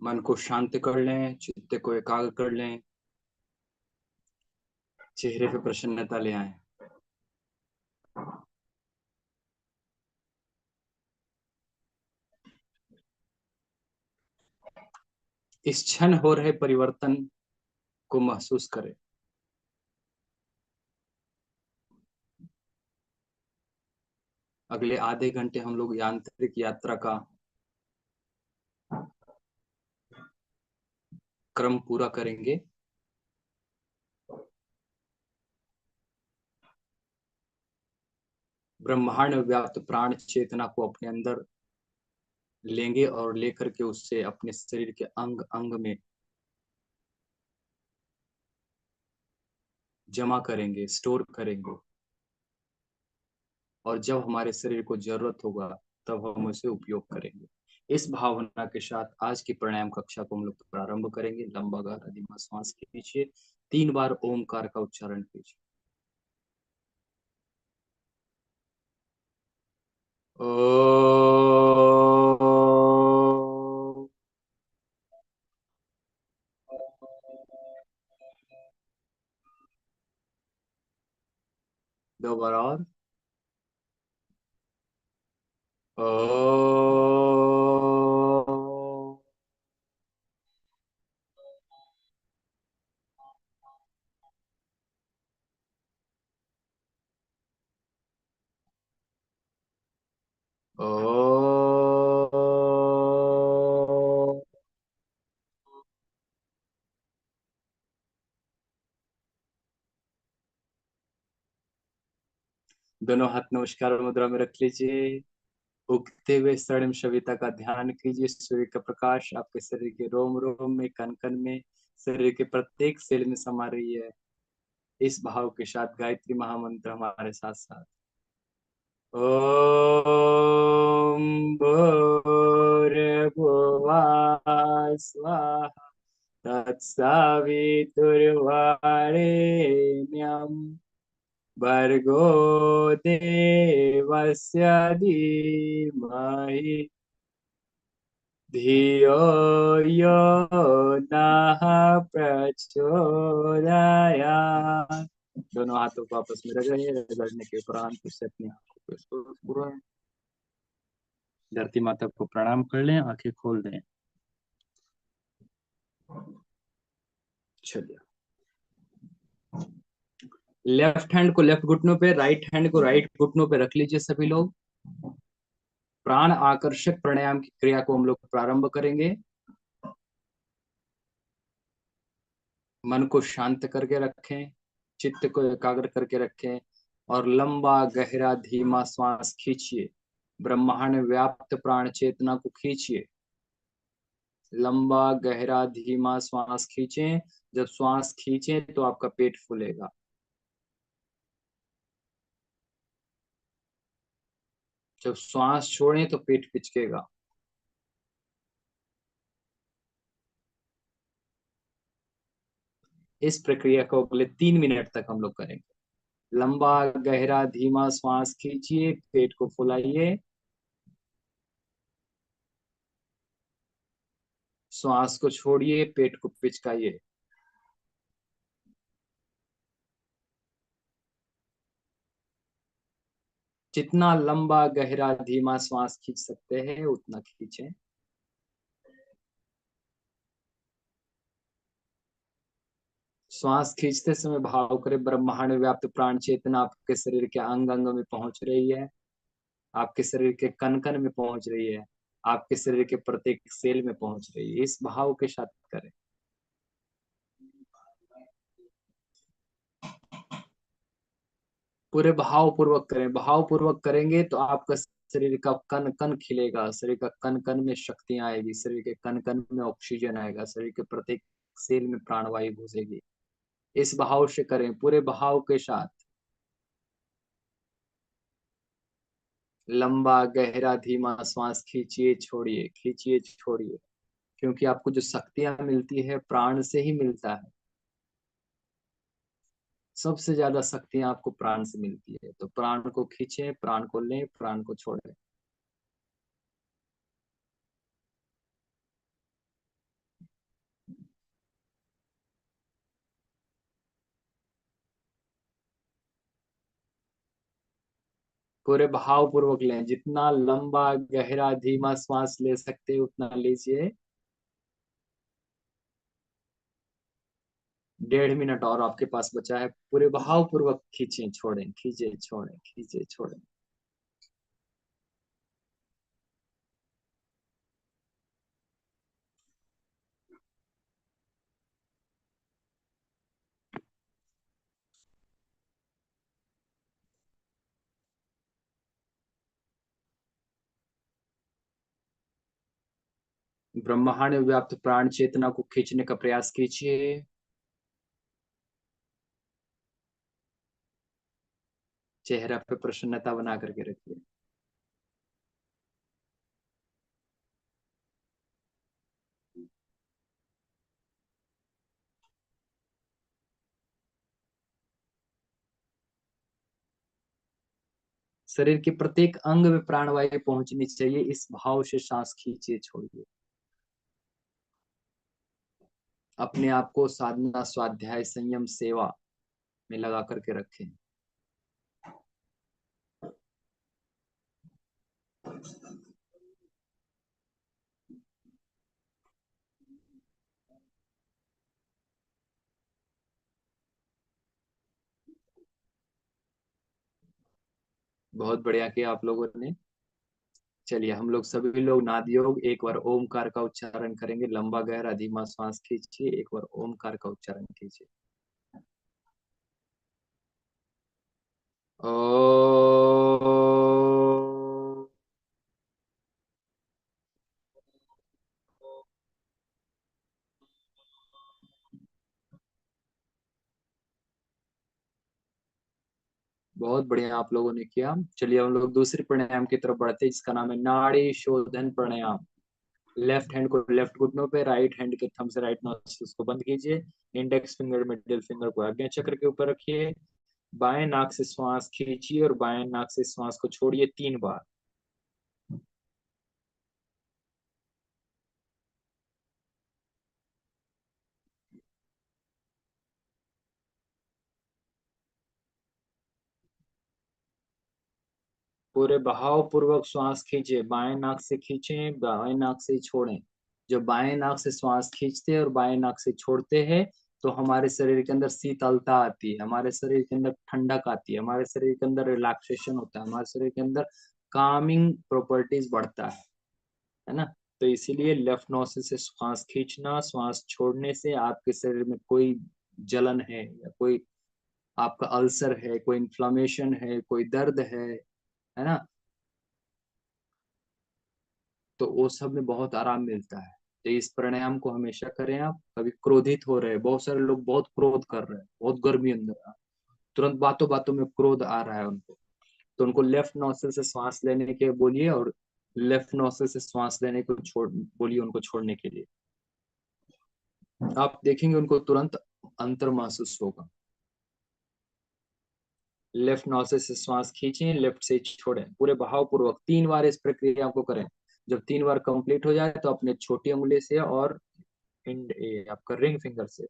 मन को शांत कर लें, चित्त को एकाग्र कर लें, चेहरे पे प्रसन्नता ले आए। इस क्षण हो रहे परिवर्तन को महसूस करें। अगले आधे घंटे हम लोग यांत्रिक यात्रा का क्रम पूरा करेंगे। ब्रह्मांड में व्याप्त प्राण चेतना को अपने अंदर लेंगे और लेकर के उससे अपने शरीर के अंग अंग में जमा करेंगे, स्टोर करेंगे, और जब हमारे शरीर को जरूरत होगा तब हम उसे उपयोग करेंगे। इस भावना के साथ आज की प्राणायाम कक्षा को हम लोग प्रारंभ करेंगे। लंबा गहरा धीमा श्वास कीजिए, 3 बार ओमकार का उच्चारण कीजिए। ओ। दो बार और। ओ। ओ। दोनों हाथ नमस्कार मुद्रा में रख लीजिए। उगते हुए स्वर्णिम सविता का ध्यान कीजिए। सूर्य का प्रकाश आपके शरीर के रोम रोम में, कण कण में, शरीर के प्रत्येक सेल में समा रही है। इस भाव के साथ गायत्री महामंत्र हमारे साथ साथ। ओम भूर्भुवः स्वः तत्सवितुर्वरेण्यं भर्गो देवस्य धीमहि धियो यो नः प्रचोदयात्। दोनों हाथों को आपस में रगड़िए। रगड़ने के उपरांत उससे अपनी आंखों को स्पर्श पूरा धरती माता को प्रणाम कर लें, आंखें खोल दें। चलिए, लेफ्ट हैंड को लेफ्ट घुटनों पे, राइट हैंड को राइट घुटनों पे रख लीजिए सभी लोग। प्राण आकर्षक प्राणायाम की क्रिया को हम लोग प्रारंभ करेंगे। मन को शांत करके रखें, चित्त को एकाग्र करके रखें और लंबा गहरा धीमा श्वास खींचिए। ब्रह्मांड व्याप्त प्राण चेतना को खींचिए। लंबा गहरा धीमा श्वास खींचें। जब श्वास खींचें तो आपका पेट फूलेगा। जब श्वास छोड़ें तो पेट पिचकेगा। इस प्रक्रिया को अगले 3 मिनट तक हम लोग करेंगे। लंबा गहरा धीमा श्वास खींचिए, पेट को फुलाइए, श्वास को छोड़िए, पेट को पिचकाइए। जितना लंबा गहरा धीमा श्वास खींच सकते हैं उतना खींचें। श्वास खींचते समय भाव करें, ब्रह्मांड व्याप्त प्राण चेतना आपके शरीर के अंग अंग में पहुंच रही है, आपके शरीर के कण कण में पहुंच रही है, आपके शरीर के प्रत्येक सेल में पहुंच रही है। इस भाव के साथ करें। पूरे भाव पूर्वक करें। भाव पूर्वक करेंगे तो आपका शरीर का कण कण खिलेगा, शरीर का कण कण में शक्तियां आएगी, शरीर के कण कण में ऑक्सीजन आएगा, शरीर के प्रत्येक सेल में प्राणवायु घुसेगी। इस भाव से करें, पूरे भाव के साथ। लंबा गहरा धीमा श्वास खींचिए, छोड़िए, खींचिए, छोड़िए। क्योंकि आपको जो शक्तियां मिलती है प्राण से ही मिलता है। सबसे ज्यादा शक्तियां आपको प्राण से मिलती है। तो प्राण को खींचे, प्राण को लें, प्राण को छोड़ें। पूरे भाव पूर्वक लें, जितना लंबा गहरा धीमा श्वास ले सकते हैं उतना लीजिए। 1.5 मिनट और आपके पास बचा है। पूरे भाव पूर्वक खींचे छोड़ें, खींचे छोड़ें, खींचे छोड़ें। ब्रह्मांड में व्याप्त प्राण चेतना को खींचने का प्रयास कीजिए। चेहरा पे प्रसन्नता बना करके रखिए। शरीर के प्रत्येक अंग में प्राणवायु पहुंचनी चाहिए, इस भाव से सांस खींचिए छोड़िए। अपने आप को साधना स्वाध्याय संयम सेवा में लगा करके रखें। बहुत बढ़िया किया आप लोगों ने। चलिए हम लोग सभी लोग नाद योग एक बार ओमकार का उच्चारण करेंगे। लंबा गहरा धीमा श्वास खींचिए, एक बार ओमकार का उच्चारण कीजिए। ओ। बहुत बढ़िया आप लोगों ने किया। चलिए हम लोग दूसरे प्राणायाम की तरफ बढ़ते हैं, जिसका नाम है नाड़ी शोधन प्राणायाम। लेफ्ट हैंड को लेफ्ट घुटनों पे, राइट हैंड के थंब से राइट नॉस्ट्रिल्स को बंद कीजिए। इंडेक्स फिंगर मिडिल फिंगर को आज्ञा चक्र के ऊपर रखिए। बाएं नाक से श्वास खींचिए और बाएं नाक से श्वास को छोड़िए 3 बार। पूरे बहाव पूर्वक श्वास खींचे, बाएं नाक से खींचें, बाएं नाक से छोड़ें। जब बाएं नाक से श्वास खींचते हैं और बाएं नाक से छोड़ते हैं तो हमारे शरीर के अंदर शीतलता आती है, हमारे शरीर के अंदर ठंडक आती है, हमारे शरीर के अंदर रिलैक्सेशन होता है, हमारे शरीर के अंदर कामिंग प्रॉपर्टीज बढ़ता है ना। तो इसीलिए लेफ्ट नोस्ट्रिल से श्वास खींचना, श्वास छोड़ने से आपके शरीर में कोई जलन है या कोई आपका अल्सर है, कोई इन्फ्लामेशन है, कोई दर्द है ना, तो वो सब में बहुत आराम मिलता है। तो इस प्राणायाम को हमेशा करें। आप कभी क्रोधित हो रहे हैं, बहुत सारे लोग बहुत क्रोध कर रहे हैं, बहुत गर्मी अंदर है, तुरंत बातों बातों में क्रोध आ रहा है उनको, तो उनको लेफ्ट नोस्ट्रिल से श्वास लेने के बोलिए और लेफ्ट नोस्ट्रिल से श्वास लेने को छोड़ बोलिए उनको छोड़ने के लिए। आप देखेंगे उनको तुरंत अंतर महसूस होगा। लेफ्ट नोस्ट्रिल से श्वास खींचें, लेफ्ट से छोड़ें, पूरे बहाव पूर्वक 3 बार इस प्रक्रिया को करें। जब 3 बार कंप्लीट हो जाए तो अपने छोटी उंगली से और आपका रिंग फिंगर से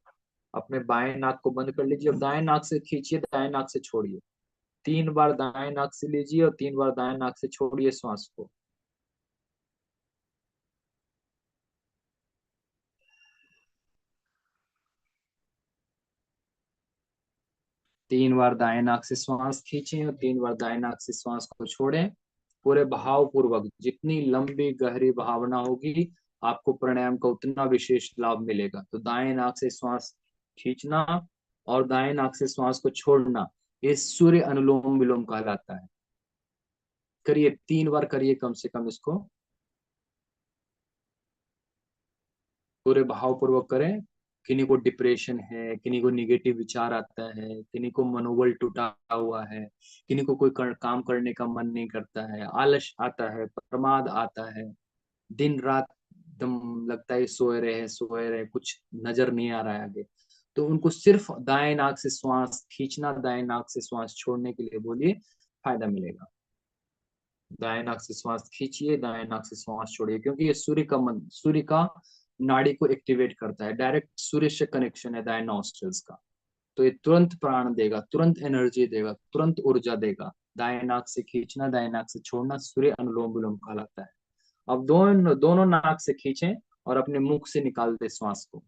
अपने बाएं नाक को बंद कर लीजिए और दाएं नाक से खींचिए, दाएं नाक से छोड़िए। 3 बार दाएं नाक से लीजिए और 3 बार दाएं नाक से छोड़िए श्वास को। 3 बार दाएं नाक से श्वास खींचें और 3 बार दाएं नाक से श्वास को छोड़ें। पूरे भाव पूर्वक, जितनी लंबी गहरी भावना होगी आपको प्राणायाम का उतना विशेष लाभ मिलेगा। तो दाएं नाक से श्वास खींचना और दाएं नाक से श्वास को छोड़ना, ये सूर्य अनुलोम विलोम कहलाता है। करिए 3 बार करिए कम से कम इसको। पूरे भावपूर्वक करें। किन्हीं को डिप्रेशन है, किन्हीं को निगेटिव विचार आता है, किन्हीं को मनोबल टूटा हुआ है, किन्हीं को कोई काम करने का मन नहीं करता है, आलस आता है, प्रमाद आता है, दिन रात एकदम लगता है सोए रहे, कुछ नजर नहीं आ रहा है आगे, तो उनको सिर्फ दाएं नाक से श्वास खींचना, दाएं नाक से श्वास छोड़ने के लिए बोलिए, फायदा मिलेगा। दाएं नाक से श्वास खींचिए, दाएं नाक से श्वास छोड़िए, क्योंकि ये सूर्य का नाड़ी को एक्टिवेट करता है, डायरेक्ट सूर्य से कनेक्शन है दाएं नॉस्ट्रल्स का। तो ये तुरंत प्राण देगा, तुरंत एनर्जी देगा, तुरंत ऊर्जा देगा। दाएं नाक से खींचना, दाएं नाक से छोड़ना, सूर्य अनुलोम विलोम कहलाता है। अब दोनों दोनों नाक से खींचें और अपने मुख से निकाल दे श्वास को।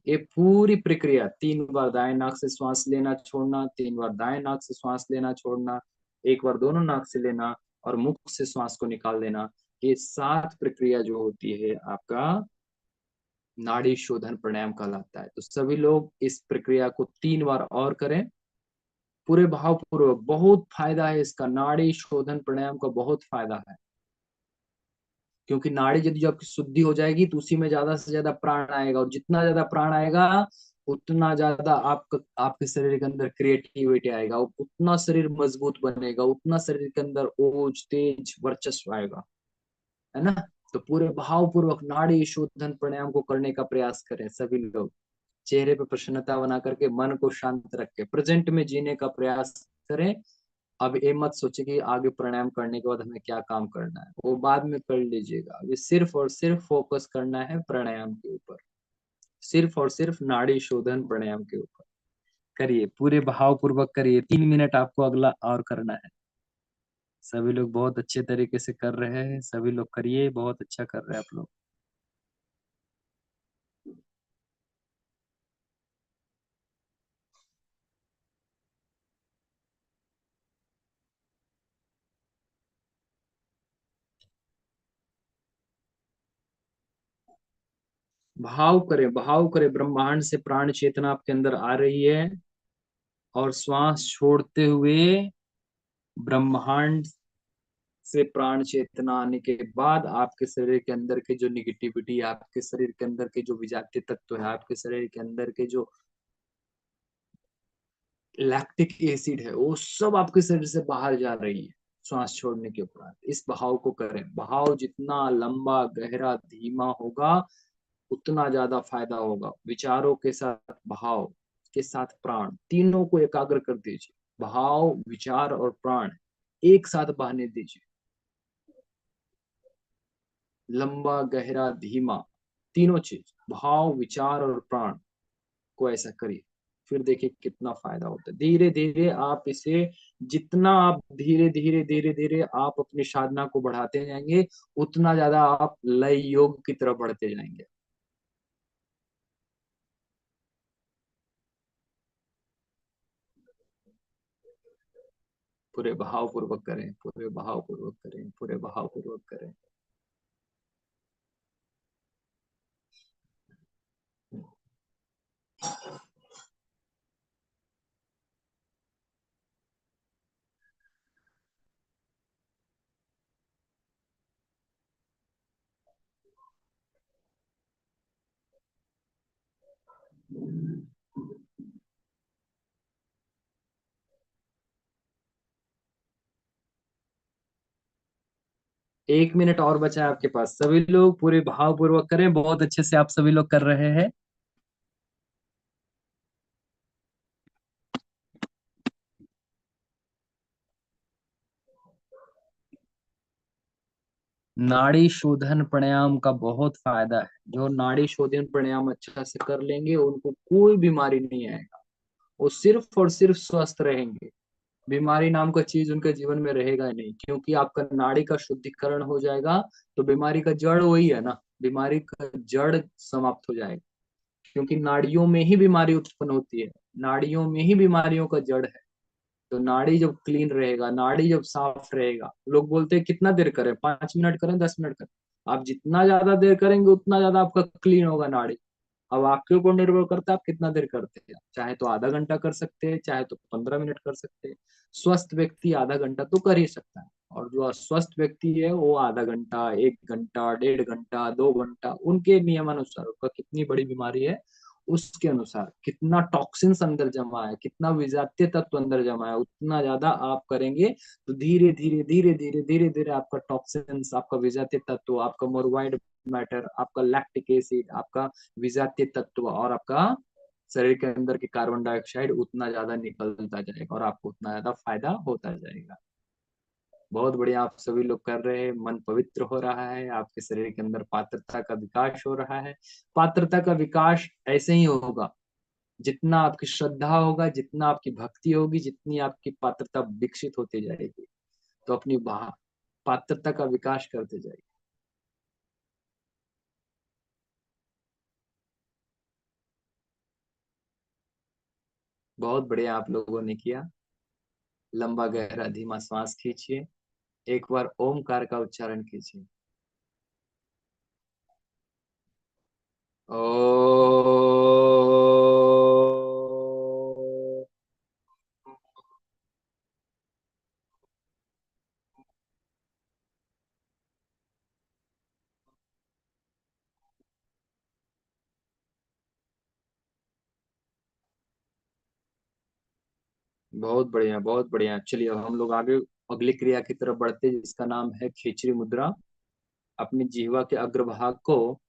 ये पूरी प्रक्रिया 3 बार दाएं नाक से श्वास लेना छोड़ना, 3 बार दाएं नाक से श्वास लेना छोड़ना, 1 बार दोनों नाक से लेना और मुख से श्वास को निकाल देना। ये 7 प्रक्रिया जो होती है आपका नाड़ी शोधन प्राणायाम कहलाता है। तो सभी लोग इस प्रक्रिया को 3 बार और करें पूरे भावपूर्वक। बहुत फायदा है इसका, नाड़ी शोधन प्राणायाम का बहुत फायदा है। क्योंकि नाड़ी यदि आपकी शुद्धि हो जाएगी तो उसी में ज्यादा से ज्यादा प्राण आएगा, और जितना ज्यादा प्राण आएगा उतना ज्यादा आपका आपके शरीर के अंदर क्रिएटिविटी आएगा, उतना शरीर मजबूत बनेगा, उतना शरीर के अंदर ओज तेज वर्चस्व आएगा, है ना। तो पूरे भावपूर्वक नाड़ी शोधन प्राणायाम को करने का प्रयास करें सभी लोग। चेहरे पे प्रसन्नता बना करके मन को शांत रख के प्रेजेंट में जीने का प्रयास करें। अब ये मत सोचे कि आगे प्राणायाम करने के बाद हमें क्या काम करना है, वो बाद में कर लीजिएगा। अभी सिर्फ और सिर्फ फोकस करना है प्राणायाम के ऊपर, सिर्फ और सिर्फ नाड़ी शोधन प्राणायाम के ऊपर। करिए, पूरे भाव पूर्वक करिए, 3 मिनट आपको अगला और करना है। सभी लोग बहुत अच्छे तरीके से कर रहे हैं, सभी लोग करिए, बहुत अच्छा कर रहे हैं आप लोग। भाव करें, भाव करें, ब्रह्मांड से प्राण चेतना आपके अंदर आ रही है, और श्वास छोड़ते हुए ब्रह्मांड से प्राण चेतना आने के बाद आपके शरीर के अंदर के जो निगेटिविटी, आपके शरीर के अंदर के जो विजातीय तत्व है, आपके शरीर के अंदर के जो लैक्टिक एसिड है, वो सब आपके शरीर से बाहर जा रही है श्वास छोड़ने के उपरांत। इस बहाव को करें। बहाव जितना लंबा गहरा धीमा होगा उतना ज्यादा फायदा होगा। विचारों के साथ भाव के साथ प्राण, तीनों को एकाग्र कर दीजिए। भाव, विचार और प्राण एक साथ बहने दीजिए। लंबा गहरा धीमा, तीनों चीज, भाव विचार और प्राण को ऐसा करिए। फिर देखिए कितना फायदा होता है। धीरे धीरे आप इसे, जितना आप धीरे धीरे धीरे धीरे आप अपनी साधना को बढ़ाते जाएंगे उतना ज्यादा आप लय योग की तरफ बढ़ते जाएंगे। पूरे भाव पूर्वक करें, पूरे भाव पूर्वक करें, पूरे भाव पूर्वक करें। 1 मिनट और बचा है आपके पास। सभी लोग पूरे भाव पूर्वक करें, बहुत अच्छे से आप सभी लोग कर रहे हैं। नाड़ी शोधन प्राणायाम का बहुत फायदा है। जो नाड़ी शोधन प्राणायाम अच्छा से कर लेंगे उनको कोई बीमारी नहीं आएगा, वो सिर्फ और सिर्फ स्वस्थ रहेंगे। बीमारी नाम का चीज उनके जीवन में रहेगा ही नहीं, क्योंकि आपका नाड़ी का शुद्धिकरण हो जाएगा। तो बीमारी का जड़ वही है ना, बीमारी का जड़ समाप्त हो जाएगा। क्योंकि नाड़ियों में ही बीमारी उत्पन्न होती है, नाड़ियों में ही बीमारियों का जड़ है। तो नाड़ी जब क्लीन रहेगा, नाड़ी जब साफ रहेगा, लोग बोलते हैं कितना देर करें, 5 मिनट करें, 10 मिनट करें। आप जितना ज्यादा देर करेंगे उतना ज्यादा आपका क्लीन होगा नाड़ी। अब आपके ऊपर निर्भर करता है आप कितना देर करते हैं। चाहे तो आधा घंटा कर सकते हैं, चाहे तो 15 मिनट कर सकते हैं। स्वस्थ व्यक्ति आधा घंटा तो कर ही सकता है, और जो अस्वस्थ व्यक्ति है वो आधा घंटा, 1 घंटा, 1.5 घंटा, 2 घंटा, उनके नियमानुसार, उनका कितनी बड़ी बीमारी है उसके अनुसार, कितना टॉक्सिन्स अंदर जमा है, कितना विजातीय तत्व अंदर जमा है, उतना ज्यादा आप करेंगे। तो धीरे धीरे धीरे धीरे धीरे धीरे आपका टॉक्सिन्स, आपका विजातीय तत्व, आपका मोरवाइड मैटर, आपका लैक्टिक एसिड, आपका विजातीय तत्व और आपका शरीर के अंदर के कार्बन डाइऑक्साइड उतना ज्यादा निकलता जाएगा और आपको उतना ज्यादा फायदा होता जाएगा। बहुत बढ़िया, आप सभी लोग कर रहे हैं। मन पवित्र हो रहा है, आपके शरीर के अंदर पात्रता का विकास हो रहा है। पात्रता का विकास ऐसे ही होगा, जितना आपकी श्रद्धा होगा, जितना आपकी भक्ति होगी, जितनी आपकी पात्रता विकसित होती जाएगी, तो अपनी पात्रता का विकास करते जाइए। बहुत बढ़िया आप लोगों ने किया। लंबा गहरा धीमा श्वास खींचिए। एक बार ओमकार का उच्चारण कीजिए। ओ। बहुत बढ़िया, बहुत बढ़िया। चलिए अब हम लोग आगे अगली क्रिया की तरफ बढ़ते हैं, जिसका नाम है खींचड़ी मुद्रा। अपनी जिह्वा के अग्रभाग को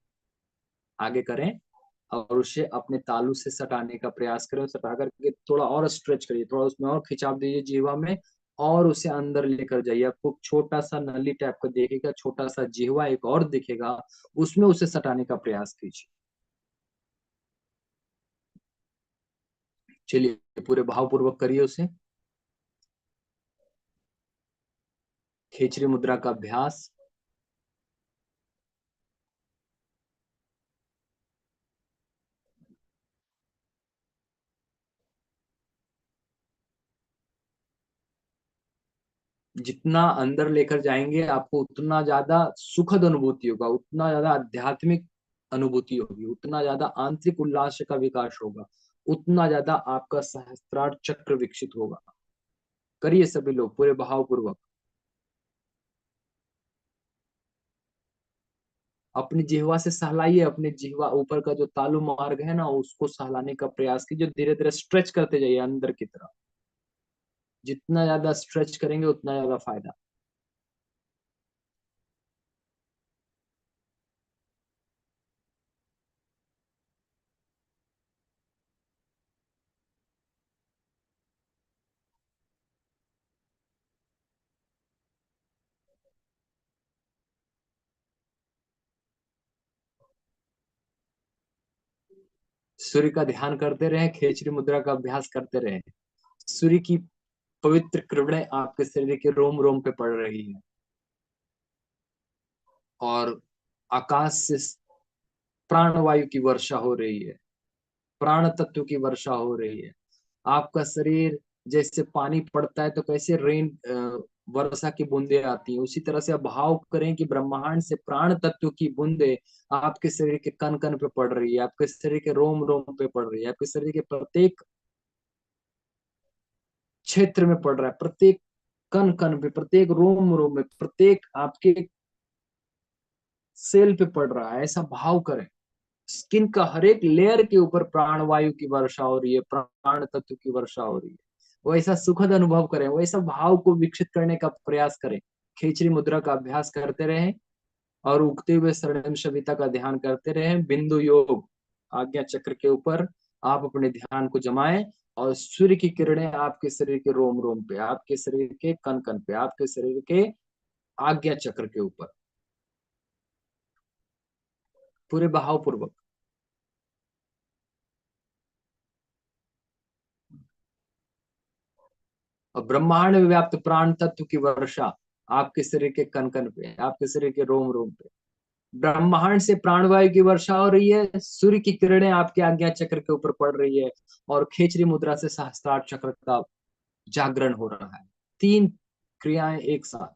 आगे करें और उसे अपने तालू से सटाने का प्रयास करें। सटा करके थोड़ा और स्ट्रेच करिए, थोड़ा उसमें और खिंचाव दीजिए जिह्वा में, और उसे अंदर लेकर जाइए। आपको छोटा सा नली टाइप का दिखेगा, छोटा सा जिह्वा एक और दिखेगा, उसमें उसे सटाने का प्रयास कीजिए। चलिए पूरे भावपूर्वक करिए उसे। खींचड़ी मुद्रा का अभ्यास। जितना अंदर लेकर जाएंगे आपको उतना ज्यादा सुखद अनुभूति होगा, उतना ज्यादा आध्यात्मिक अनुभूति होगी, उतना ज्यादा आंतरिक उल्लास का विकास होगा, उतना ज्यादा आपका सहस्त्रार चक्र विकसित होगा। करिए सभी लोग पूरे भाव पूर्वक। अपनी जिह्वा से सहलाइए, अपने जिह्वा ऊपर का जो तालु मार्ग है ना, उसको सहलाने का प्रयास कीजिए। धीरे धीरे स्ट्रेच करते जाइए अंदर की तरफ। जितना ज्यादा स्ट्रेच करेंगे उतना ज्यादा फायदा। सूर्य का ध्यान करते रहे, खेचरी मुद्रा का अभ्यास करते रहे। सूर्य की पवित्र किरणें आपके शरीर के रोम रोम पे पड़ रही है, और आकाश से प्राणवायु की वर्षा हो रही है, प्राण तत्व की वर्षा हो रही है। आपका शरीर जैसे पानी पड़ता है तो कैसे रेन वर्षा की बूंदे आती हैं, उसी तरह से आप भाव करें कि ब्रह्मांड से प्राण तत्व की बूंदे आपके शरीर के कण कण पे पड़ रही है, आपके शरीर के रोम रोम पे पड़ रही है, आपके शरीर के प्रत्येक क्षेत्र में पड़ रहा है, प्रत्येक कण कण पे, प्रत्येक रोम रोम में, प्रत्येक आपके सेल पे पड़ रहा है। ऐसा भाव करें। स्किन का हर एक लेयर के ऊपर प्राण वायु की वर्षा हो रही है, प्राण तत्व की वर्षा हो रही है। वैसा सुखद अनुभव करें, वैसा भाव को विकसित करने का प्रयास करें। खींचड़ी मुद्रा का अभ्यास करते रहें और उगते हुए स्वर्णिम सविता का ध्यान करते रहें। बिंदु योग आज्ञा चक्र के ऊपर आप अपने ध्यान को जमाएं, और सूर्य की किरणें आपके शरीर के रोम रोम पे, आपके शरीर के कण कण पे, आपके शरीर के आज्ञा चक्र के ऊपर पूरे भाव पूर्वक। और ब्रह्मांड में व्याप्त प्राण तत्व की वर्षा आपके शरीर के कण कण पे, आपके शरीर के रोम रोम पे। ब्रह्मांड से प्राणवायु की वर्षा हो रही है, सूर्य की किरणें आपके आज्ञा चक्र के ऊपर पड़ रही है, और खेचरी मुद्रा से सहस्त्रार चक्र का जागरण हो रहा है। तीन क्रियाएं एक साथ।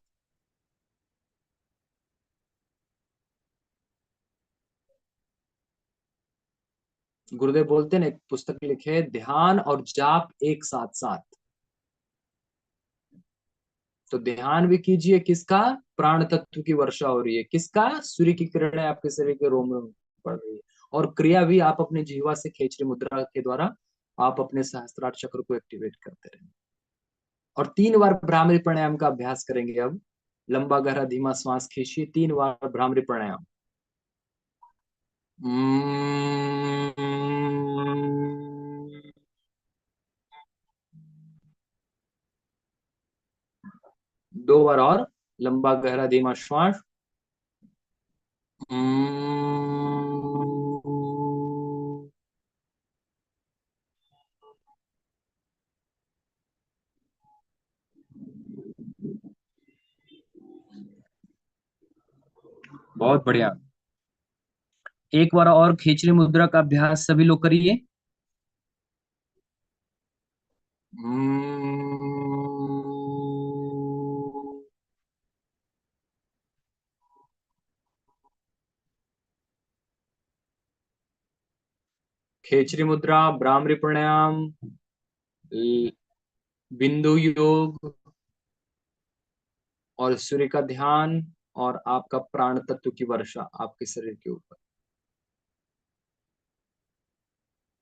गुरुदेव बोलते हैं, एक पुस्तक लिखे, ध्यान और जाप एक साथ साथ। तो ध्यान भी कीजिए, किसका? प्राण तत्व की वर्षा हो रही है, किसका? सूर्य की किरणें आपके शरीर के रोम रोम पड़ रही है। और क्रिया भी आप अपने जीवा से खेचरी मुद्रा के द्वारा आप अपने सहस्त्रार चक्र को एक्टिवेट करते रहें। और 3 बार भ्रामरी प्राणायाम का अभ्यास करेंगे अब। लंबा गहरा धीमा श्वास खींचिए, 3 बार भ्रामरी प्राणायाम। 2 बार और, लंबा गहरा धीमा श्वास। बहुत बढ़िया। एक बार और खींचने मुद्रा का अभ्यास सभी लोग करिए। खेचरी मुद्रा, ब्राह्मरी प्राणायाम, बिंदु योग और सूर्य का ध्यान और आपका प्राण तत्व की वर्षा आपके शरीर के ऊपर।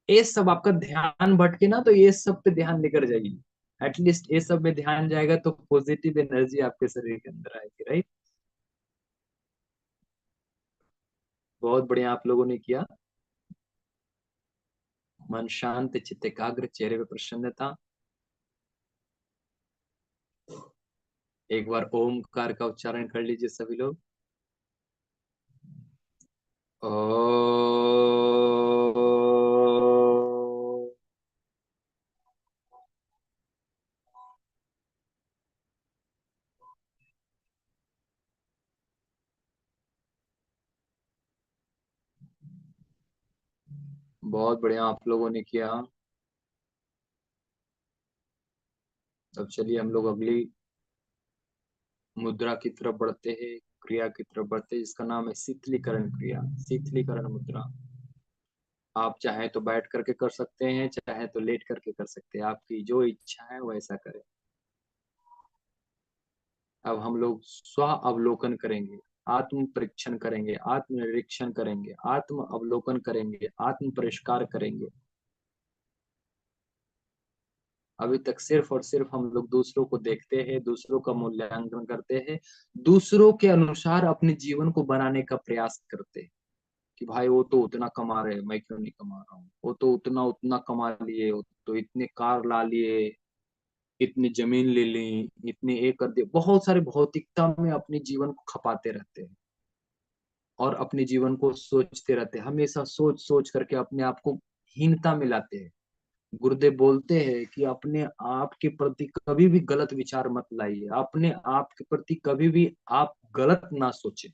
ये सब आपका ध्यान भटके ना, तो ये सब पे ध्यान लेकर जाइए। एटलीस्ट ये सब में ध्यान जाएगा तो पॉजिटिव एनर्जी आपके शरीर के अंदर आएगी, राइट। बहुत बढ़िया आप लोगों ने किया। मन शांत, चित्त एकाग्र, चेहरे पे प्रसन्नता। एक बार ओमकार का उच्चारण कर लीजिए सभी लोग। ओ। बहुत बढ़िया आप लोगों ने किया। अब चलिए हम लोग अगली मुद्रा की तरफ बढ़ते हैं, क्रिया की तरफ बढ़ते हैं, जिसका नाम है शीतलीकरण क्रिया, शीतलीकरण मुद्रा। आप चाहे तो बैठ करके कर सकते हैं, चाहे तो लेट करके कर सकते हैं, आपकी जो इच्छा है वैसा करें। अब हम लोग स्व अवलोकन करेंगे, आत्म परीक्षण करेंगे, आत्म निरीक्षण करेंगे, आत्म अवलोकन करेंगे, आत्म परिष्कार करेंगे। अभी तक सिर्फ और सिर्फ हम लोग दूसरों को देखते हैं, दूसरों का मूल्यांकन करते हैं, दूसरों के अनुसार अपने जीवन को बनाने का प्रयास करते हैं कि भाई वो तो उतना कमा रहे हैं, मैं क्यों नहीं कमा रहा हूँ, वो तो उतना उतना कमा लिए, वो तो इतने कार ला लिए, इतनी जमीन ले ली, इतने ये कर दिए। बहुत सारे भौतिकता में अपने जीवन को खपाते रहते हैं और अपने जीवन को सोचते रहते हैं, हमेशा सोच सोच करके अपने आप को हीनता में लाते हैं। गुरुदेव बोलते हैं कि अपने आप के प्रति कभी भी गलत विचार मत लाइए, अपने आप के प्रति कभी भी आप गलत ना सोचें,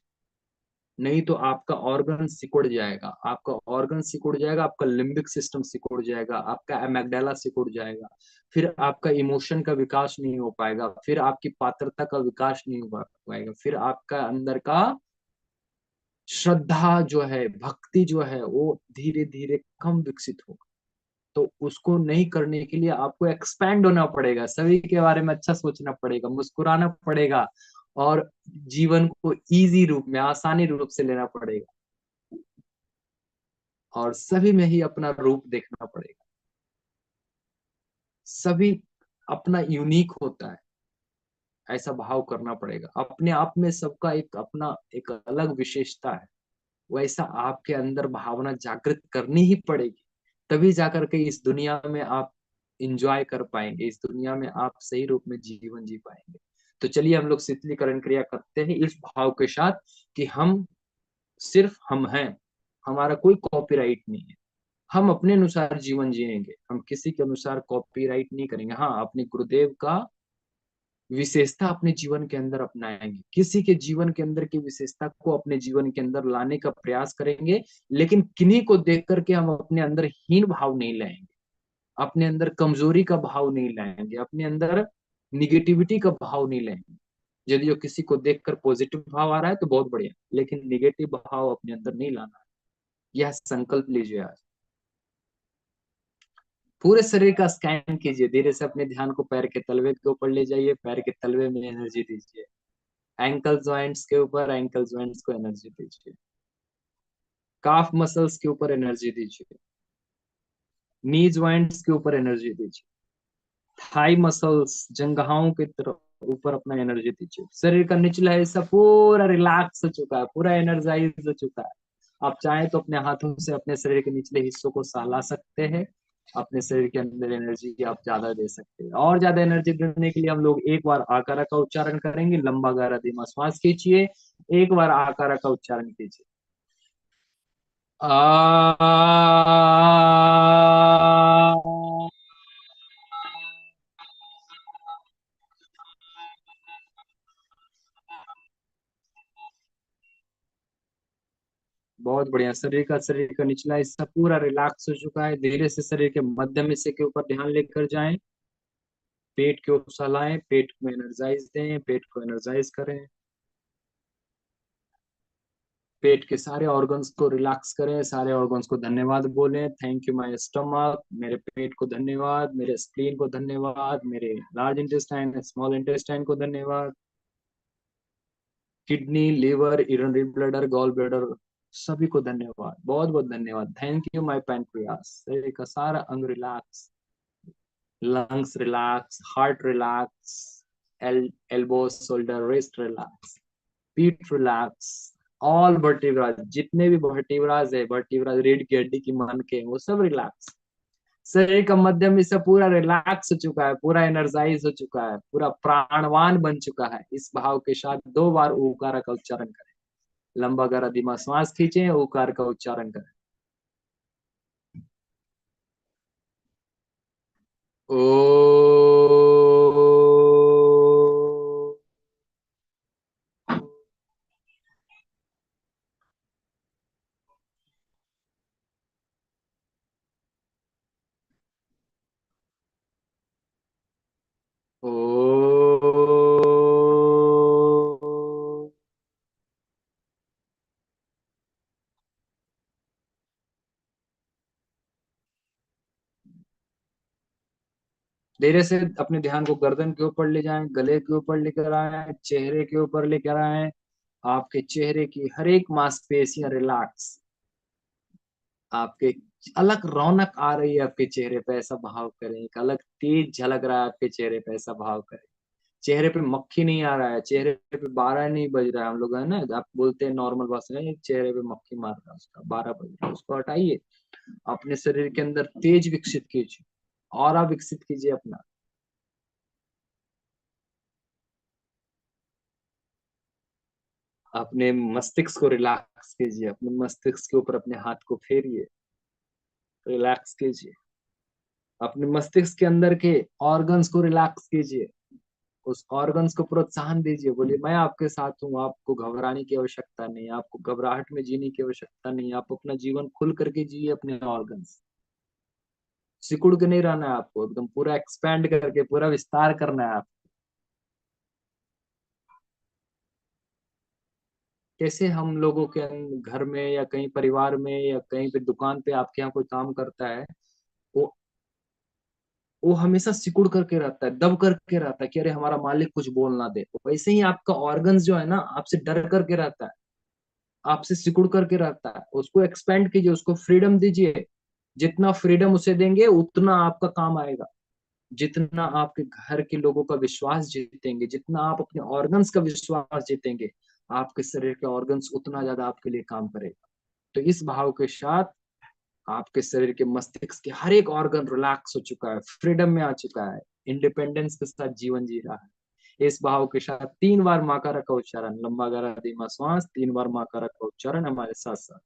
नहीं तो आपका ऑर्गन सिकुड़ जाएगा, आपका ऑर्गन सिकुड़ जाएगा, आपका लिम्बिक सिस्टम सिकुड़ जाएगा, आपका एमेगडाला सिकुड़ जाएगा, फिर आपका इमोशन का विकास नहीं हो पाएगा, फिर आपकी पात्रता का विकास नहीं हो पाएगा, फिर आपका अंदर का श्रद्धा जो है, भक्ति जो है, वो धीरे धीरे कम विकसित होगा। तो उसको नहीं करने के लिए आपको एक्सपैंड होना पड़ेगा, सभी के बारे में अच्छा सोचना पड़ेगा, मुस्कुराना पड़ेगा और जीवन को इजी रूप में, आसानी रूप से लेना पड़ेगा और सभी में ही अपना रूप देखना पड़ेगा। सभी अपना यूनिक होता है, ऐसा भाव करना पड़ेगा। अपने आप में सबका एक अपना एक अलग विशेषता है, वैसा आपके अंदर भावना जागृत करनी ही पड़ेगी। तभी जाकर के इस दुनिया में आप इंजॉय कर पाएंगे, इस दुनिया में आप सही रूप में जीवन जी पाएंगे। तो चलिए हम लोग शीतलीकरण क्रिया करते हैं इस भाव के साथ कि हम सिर्फ हम हैं, हमारा कोई कॉपीराइट नहीं है, हम अपने अनुसार जीवन जिएंगे, हम किसी के अनुसार कॉपीराइट नहीं करेंगे। हाँ, अपने गुरुदेव का विशेषता अपने जीवन के अंदर अपनाएंगे, किसी के जीवन के अंदर की विशेषता को अपने जीवन के अंदर लाने का प्रयास करेंगे, लेकिन किन्हीं को देख करके हम अपने अंदर हीन भाव नहीं लाएंगे, अपने अंदर कमजोरी का भाव नहीं लाएंगे, अपने अंदर निगेटिविटी का भाव नहीं लाएंगे। यदि जो किसी को देखकर पॉजिटिव भाव आ रहा है तो बहुत बढ़िया, लेकिन निगेटिव भाव अपने अंदर नहीं लाना है। यह संकल्प लीजिए आज। पूरे शरीर का स्कैन कीजिए, धीरे से अपने ध्यान को पैर के तलवे के ऊपर ले जाइए, पैर के तलवे में एनर्जी दीजिए, एंकल जॉइंट्स के ऊपर एंकल जॉइंट्स को एनर्जी दीजिए, काफ मसल्स के ऊपर एनर्जी दीजिए, नी जॉइंट्स के ऊपर एनर्जी दीजिए, थाई मसल्स जंघाओं के तरफ ऊपर अपना एनर्जी दीजिए। शरीर का निचला हिस्सा पूरा रिलैक्स हो चुका है, पूरा एनर्जाइज हो चुका है। आप चाहें तो अपने हाथों से अपने शरीर के निचले हिस्सों को सहला सकते हैं अपने शरीर के अंदर एनर्जी आप ज्यादा दे सकते हैं। और ज्यादा एनर्जी देने के लिए हम लोग एक बार आकारा का उच्चारण करेंगे, लंबा गहरा धीमा श्वास खींचिए, एक बार आकारा का उच्चारण कीजिए। आ बहुत बढ़िया। शरीर का निचला हिस्सा पूरा रिलैक्स हो चुका है। धीरे से शरीर के मध्यम हिस्से के ऊपर ध्यान लेकर जाएं, पेट के ऊपर लाएं, पेट को एनर्जाइज दें, पेट को एनर्जाइज करें। पेट के सारे ऑर्गन्स को रिलैक्स करें, सारे ऑर्गन्स को धन्यवाद बोलें। थैंक यू माय स्टमक, मेरे पेट को धन्यवाद, मेरे स्प्लीन को धन्यवाद, मेरे लार्ज इंटेस्टाइन स्मॉल इंटेस्टाइन को धन्यवाद, kidney liver urinary bladder gall bladder सभी को धन्यवाद, बहुत बहुत धन्यवाद। Thank you my pancreas. शरीर का सारा अंग relax, lungs relax, heart relax, elbow shoulder wrist relax, पीठ रिलैक्स, ऑल वर्टिब्राज, जितने भी वर्टिब्राज रीढ़ की हड्डी की मन के वो सब रिलैक्स। शरीर का मध्यम हिस्सा पूरा रिलैक्स हो चुका है, पूरा एनर्जाइज हो चुका है, पूरा प्राणवान बन चुका है। इस भाव के साथ 2 बार ओकार का उच्चारण करें, लंबा गहरा धीमा श्वास खींचे, ओकार का उच्चारण करें। ओ ओ धीरे से अपने ध्यान को गर्दन के ऊपर ले जाएं, गले के ऊपर लेकर आए, चेहरे के ऊपर लेकर आए। आपके चेहरे की हर एक मांसपेशियां रिलैक्स, आपके अलग रौनक आ रही है आपके चेहरे पे, ऐसा भाव करें। एक अलग तेज झलक रहा है आपके चेहरे पे, ऐसा भाव करें। चेहरे पे मक्खी नहीं आ रहा है, चेहरे पे 12 नहीं बज रहा है। हम लोग है ना, आप बोलते हैं नॉर्मल भाषा में, चेहरे पे मक्खी मार रहा है, उसका 12 बज रहा है, उसको हटाइए। अपने शरीर के अंदर तेज विकसित कीजिए, और आप विकसित कीजिए अपना। अपने मस्तिष्क को रिलैक्स कीजिए, अपने मस्तिष्क के ऊपर अपने हाथ को फेरिए, रिलैक्स कीजिए। अपने मस्तिष्क के अंदर के ऑर्गन्स को रिलैक्स कीजिए, उस ऑर्गन्स को प्रोत्साहन दीजिए। बोलिए मैं आपके साथ हूँ, आपको घबराने की आवश्यकता नहीं, आपको घबराहट में जीने की आवश्यकता नहीं, आप अपना जीवन खुल करके जिए अपने ऑर्गन्स। सिकुड़ के नहीं रहना है आपको, एकदम पूरा एक्सपैंड करके पूरा विस्तार करना है आप। कैसे हम लोगों के घर में या कहीं परिवार में या कहीं पे दुकान पे आपके यहाँ कोई काम करता है, वो वो हमेशा सिकुड़ करके रहता है, दब करके रहता है कि अरे हमारा मालिक कुछ बोल ना दे। वैसे ही आपका ऑर्गन्स जो है ना, आपसे डर करके रहता है, आपसे सिकुड़ करके रहता है। उसको एक्सपेंड कीजिए, उसको फ्रीडम दीजिए। जितना फ्रीडम उसे देंगे उतना आपका काम आएगा। जितना आपके घर के लोगों का विश्वास जीतेंगे, जितना आप अपने ऑर्गन्स का विश्वास जीतेंगे, आपके शरीर के ऑर्गन्स उतना ज्यादा आपके लिए काम करेगा। तो इस भाव के साथ आपके शरीर के मस्तिष्क के हर एक ऑर्गन रिलैक्स हो चुका है, फ्रीडम में आ चुका है, इंडिपेंडेंस के साथ जीवन जी रहा है। इस भाव के साथ 3 बार माकारा का उच्चारण, लंबा गहरा धीमा श्वास, 3 बार माकारा का उच्चारण हमारे साथ साथ।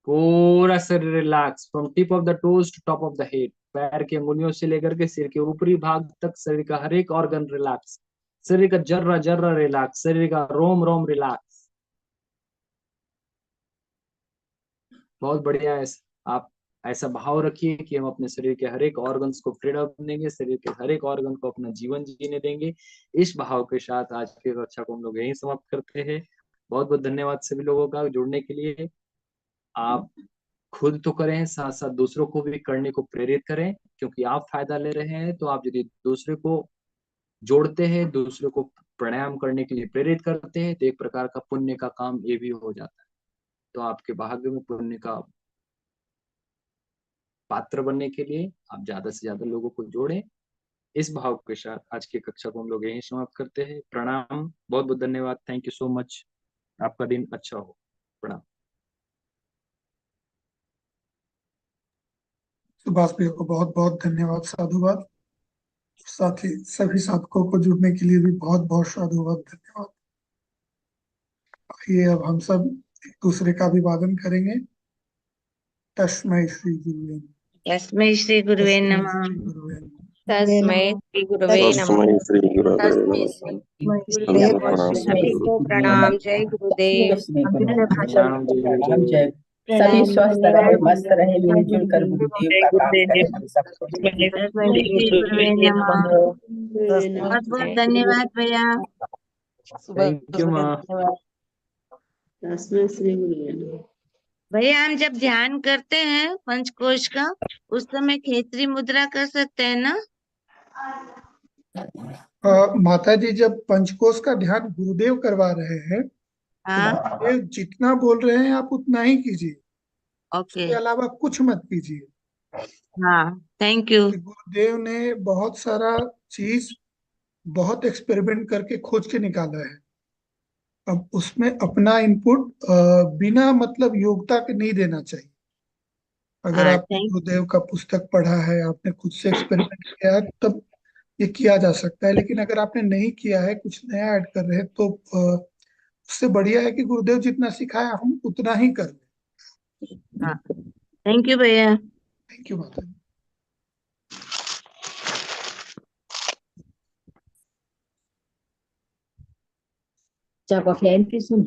पूरा शरीर relax, from tip of the toes to top of the head. पैर की अंगुलियों से लेकर के सिर के ऊपरी भाग तक शरीर का हर एक ऑर्गन रिलैक्स, शरीर का जर्रा जर्रा रिलैक्स, शरीर का रोम रोम रिलैक्स। बहुत बढ़िया है। आप ऐसा भाव रखिए कि हम अपने शरीर के हर एक ऑर्गन्स को फ्रीडम देंगे, शरीर के हर एक ऑर्गन को अपना जीवन जीने देंगे। इस भाव के साथ आज की कक्षा को हम लोग यहीं समाप्त करते हैं। बहुत बहुत धन्यवाद सभी लोगों का जुड़ने के लिए। आप खुद तो करें, साथ साथ दूसरों को भी करने को प्रेरित करें, क्योंकि आप फायदा ले रहे हैं तो आप यदि दूसरे को जोड़ते हैं, दूसरे को प्राणायाम करने के लिए प्रेरित करते हैं, तो एक प्रकार का पुण्य का काम ये भी हो जाता है। तो आपके भाग्य में पुण्य का पात्र बनने के लिए आप ज्यादा से ज्यादा लोगों को जोड़ें। इस भाव के साथ आज की कक्षा को हम लोग यहीं समाप्त करते हैं। प्रणाम, बहुत बहुत धन्यवाद, थैंक यू सो मच। आपका दिन अच्छा हो। प्रणाम। सुभाष भैया को बहुत बहुत धन्यवाद, साधुवाद। साथ ही सभी साधकों को जुड़ने के लिए भी बहुत बहुत साधुवाद, धन्यवाद। आइए अब हम सब एक दूसरे का अभिवादन करेंगे। तस्मै श्री गुरुवे तस्मै श्री गुरुवे तस्मै नमः। श्री गुरुवे नमः। तस्मै श्री गुरुवे नमः। तस्मै श्री गुरवे तस्मै नमः। श्री सबको गुरुदेव प्रणाम। सभी को प्रणाम। जय गुरुदेव। प्रणाम जी गुरुदेव। जय। सभी स्वस्थ रहे, मस्त रहे, मिलजुल कर गुरुदेव जय का काम गुरुदेव। करें हम सबको। तस्मै श्री गुरुवे नमः। बहुत बहुत धन्यवाद भैया। थैंक यू माँ। भैया हम जब ध्यान करते हैं पंचकोश का, उस समय खेतरी मुद्रा कर सकते हैं ना? माता जी जब पंचकोश का ध्यान गुरुदेव करवा रहे हैं, हाँ, गुरुदेव जितना बोल रहे हैं आप उतना ही कीजिए, ओके। उसके अलावा कुछ मत कीजिए। हाँ, थैंक यू। कि गुरुदेव ने बहुत सारा चीज, बहुत एक्सपेरिमेंट करके खोज के निकाला है। अब उसमें अपना इनपुट बिना मतलब योग्यता के नहीं देना चाहिए। अगर हाँ, आपने थैंक गुरुदेव का पुस्तक पढ़ा है, आपने खुद से एक्सपेरिमेंट किया है, तब ये किया जा सकता है। लेकिन अगर आपने नहीं किया है, कुछ नया ऐड कर रहे हैं, तो उससे बढ़िया है कि गुरुदेव जितना सिखाया हम उतना ही कर लें। हाँ, थैंक यू भैया। थैंक यू माता जी। Chào có khen cái gì?